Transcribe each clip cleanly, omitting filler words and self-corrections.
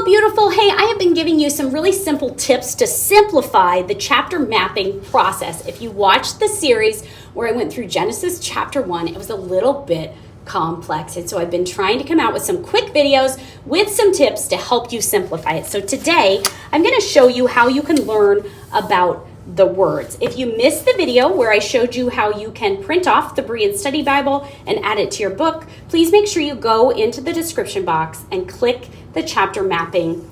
beautiful. Hey, I have been giving you some really simple tips to simplify the chapter mapping process. If you watched the series where I went through Genesis chapter 1, it was a little bit complex. And so I've been trying to come out with some quick videos with some tips to help you simplify it. So today, I'm going to show you how you can learn about the words. If you missed the video where I showed you how you can print off the Berean Study Bible and add it to your book, please make sure you go into the description box and click the chapter mapping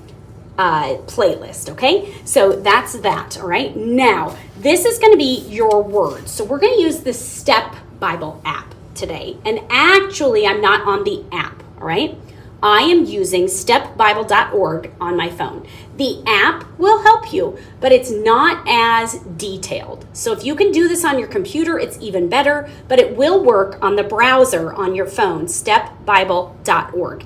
playlist, okay? So that's that, all right? Now, this is going to be your words. So we're going to use the Step Bible app today. And actually, I'm not on the app, all right? I am using stepbible.org on my phone. The app will help you, but it's not as detailed. So if you can do this on your computer, it's even better, but it will work on the browser on your phone, stepbible.org.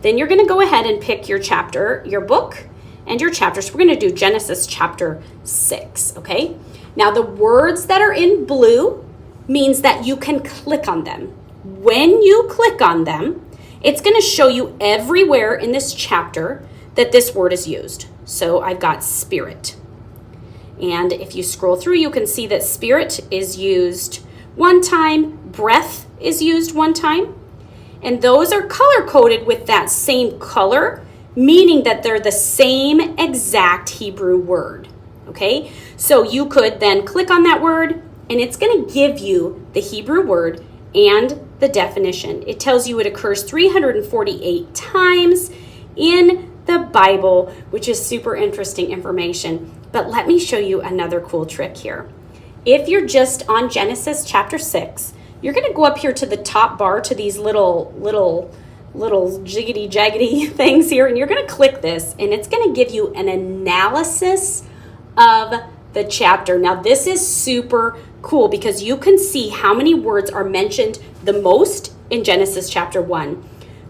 Then you're going to go ahead and pick your chapter, your book, and your chapter. So we're going to do Genesis chapter 6, okay? Now the words that are in blue means that you can click on them. When you click on them, it's going to show you everywhere in this chapter that this word is used. So I've got spirit. And if you scroll through, you can see that spirit is used one time, breath is used one time. And those are color-coded with that same color, meaning that they're the same exact Hebrew word. Okay? So you could then click on that word, and it's going to give you the Hebrew word and the definition. It tells you it occurs 348 times in the Bible, which is super interesting information. But let me show you another cool trick here. If you're just on Genesis chapter 6, you're going to go up here to the top bar to these little jiggity jaggedy things here, and you're going to click this, and it's going to give you an analysis of the chapter. Now, this is super cool because you can see how many words are mentioned the most in Genesis chapter 1.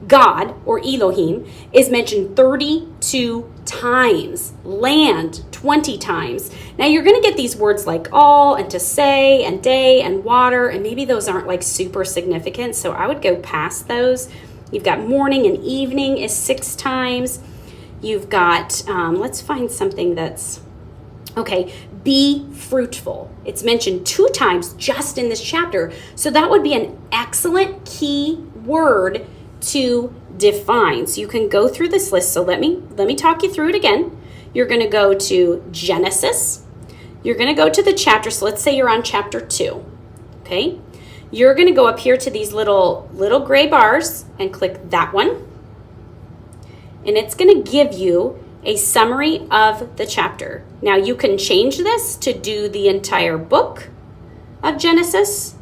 God, or Elohim, is mentioned 32 times. Land, 20 times. Now, you're going to get these words like all, and to say, and day, and water, and maybe those aren't like super significant, so I would go past those. You've got morning and evening is 6 times. You've got, let's find something that's, okay, be fruitful. It's mentioned 2 times just in this chapter. So that would be an excellent key word to define. So you can go through this list. So let me talk you through it again. You're going to go to Genesis. You're going to go to the chapter. So let's say you're on chapter 2. Okay? You're going to go up here to these little gray bars and click that one. And it's going to give you a summary of the chapter. Now you can change this to do the entire book of Genesis,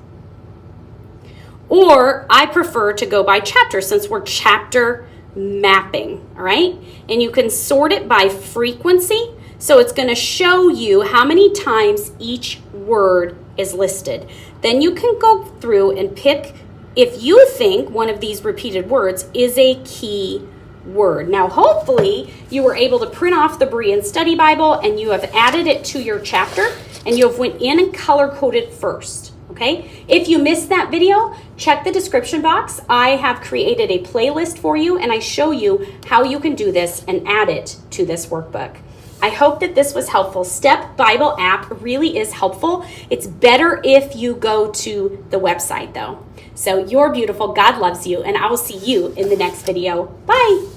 or I prefer to go by chapter since we're chapter mapping, all right? And you can sort it by frequency, so it's going to show you how many times each word is listed. Then you can go through and pick if you think one of these repeated words is a key word. Now, hopefully you were able to print off the Berean Study Bible and you have added it to your chapter and you have went in and color coded first. Okay. If you missed that video, check the description box. I have created a playlist for you and I show you how you can do this and add it to this workbook. I hope that this was helpful. Step Bible app really is helpful. It's better if you go to the website though. So you're beautiful. God loves you, and I will see you in the next video. Bye.